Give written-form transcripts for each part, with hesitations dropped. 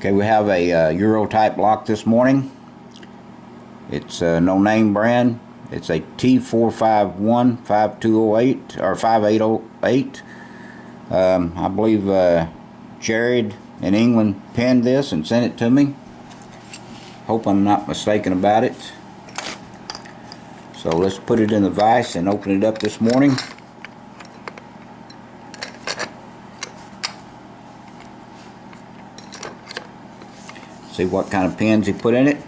Okay, we have a Euro type lock this morning. It's a no name brand. It's a T451 5208 or 5808. I believe Jared in England penned this and sent it to me. Hope I'm not mistaken about it. So let's put it in the vise and open it up this morning. See what kind of pins he put in it.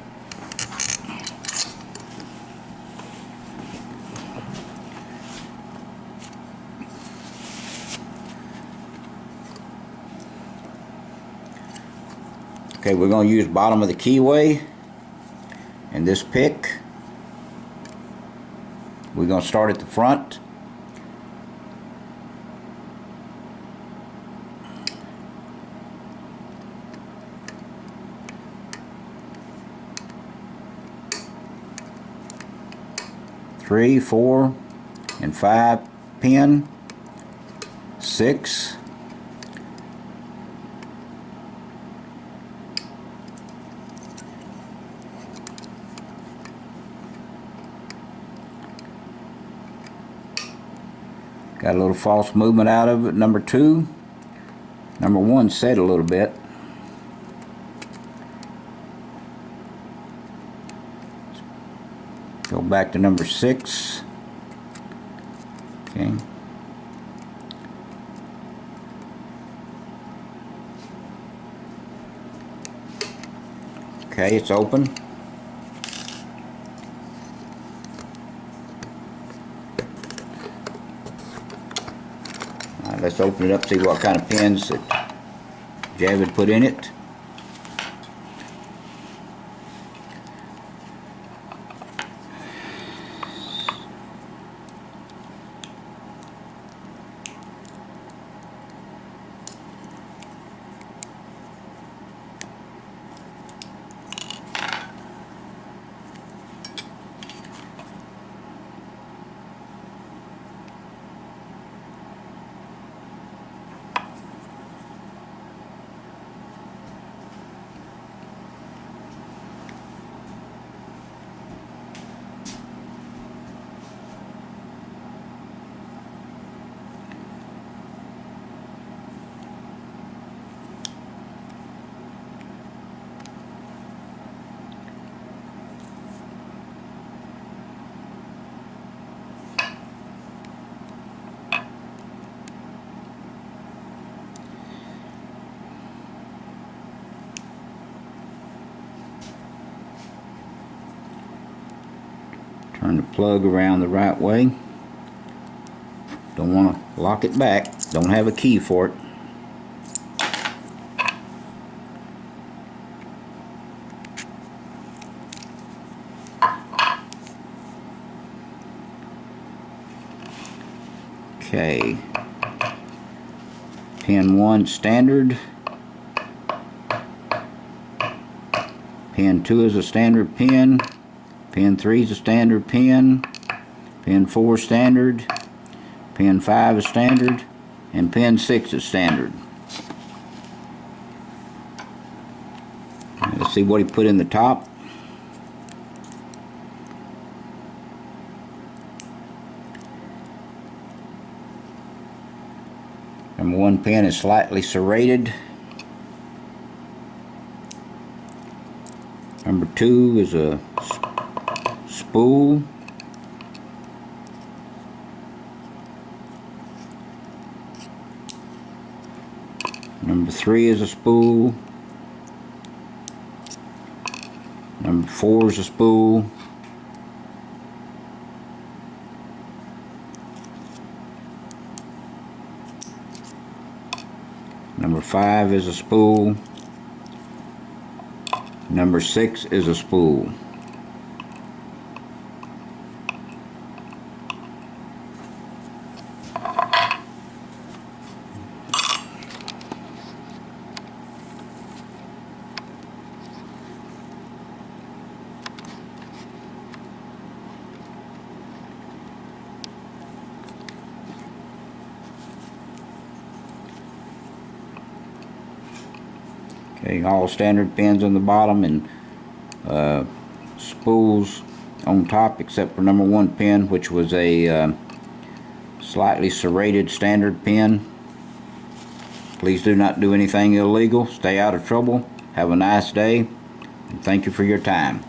Okay, we're going to use bottom of the keyway and this pick. We're going to start at the front. Three, 4, and 5 pin. 6. Got a little false movement out of it. Number 2. Number 1 set a little bit. Go back to number 6. Okay. Okay, it's open. All right, let's open it up, see what kind of pins that Javid put in it. Turn the plug around the right way. Don't want to lock it back. Don't have a key for it. Okay. Pin 1 standard. Pin 2 is a standard pin. Pin 3 is a standard pin. Pin 4 standard. Pin 5 is standard. And pin 6 is standard. Let's see what he put in the top. Number 1 pin is slightly serrated. Number 2 is a spool. Number 3 is a spool. Number 4 is a spool. Number 5 is a spool. Number 6 is a spool. Okay, all standard pins on the bottom and spools on top, except for number 1 pin, which was a slightly serrated standard pin. Please do not do anything illegal. Stay out of trouble. Have a nice day, and thank you for your time.